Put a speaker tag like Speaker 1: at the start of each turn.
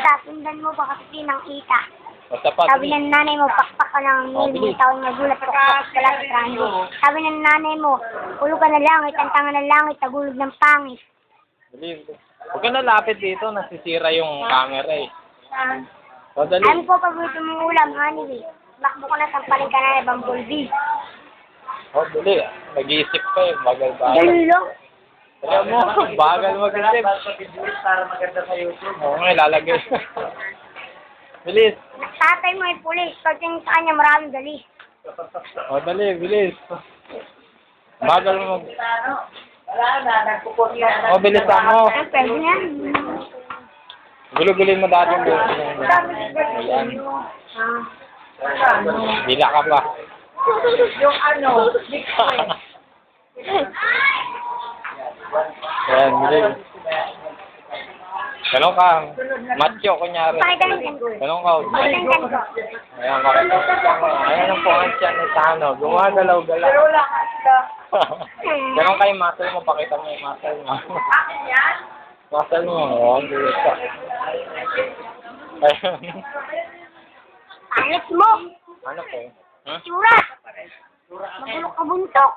Speaker 1: kita, sundan mo baka pinang kita.
Speaker 2: Basta pa,
Speaker 1: Sabi ng nanay mo, pakpak ka ng hindi tawag nagulat, pakpak ka lang sa tranggo. Sabi ng nanay mo, ulo ka na langit, ang tanga ng langit, tagulog ng pangit.
Speaker 2: dali. Huwag ka na lapit dito, nasisira yung camera eh. O, dali.
Speaker 1: Alam ko, paborito mong ulam, honey. Bakbo ko na, sampalin ka na, bumblebee.
Speaker 2: O, dali. Nag-iisip pa eh, bagal-bagal.
Speaker 1: Dali lang.
Speaker 2: Alam mo, bagal mag-isip.
Speaker 3: Para maganda sa YouTube.
Speaker 2: Oo nga, ilalagay. Bilis.
Speaker 1: Tatay mo ay pulis, pag tingin sa kanya maraming dali.
Speaker 2: O, dali, bilis. Bagal mag...
Speaker 3: Wala na, nagpupot na.
Speaker 2: O, bilisan mo.
Speaker 1: Ay, pwede na.
Speaker 2: Gulo-gulin mo dati yung buhok mo. Ayan. Bila ka pa.
Speaker 3: Yung ano, Bitcoin.
Speaker 2: Ayan, bilis. Ganun ka. Macho, kunyari.
Speaker 1: Pakita ng ganito.
Speaker 2: Ganun ka.
Speaker 1: Pakita ng ganito.
Speaker 2: Ayan, ayan ang puhansya ni Tano. Gumagalaw-galaw.
Speaker 3: Pero wala ka sila.
Speaker 2: Ganun kayo muscle mo. Pakita mo yung muscle mo.
Speaker 3: Akin yan?
Speaker 2: Muscle mo. Oo, bilis ka. Ayun.
Speaker 1: Pangit mo.
Speaker 2: Ano po? Huh?
Speaker 1: Tsura. Magulok ka buntok.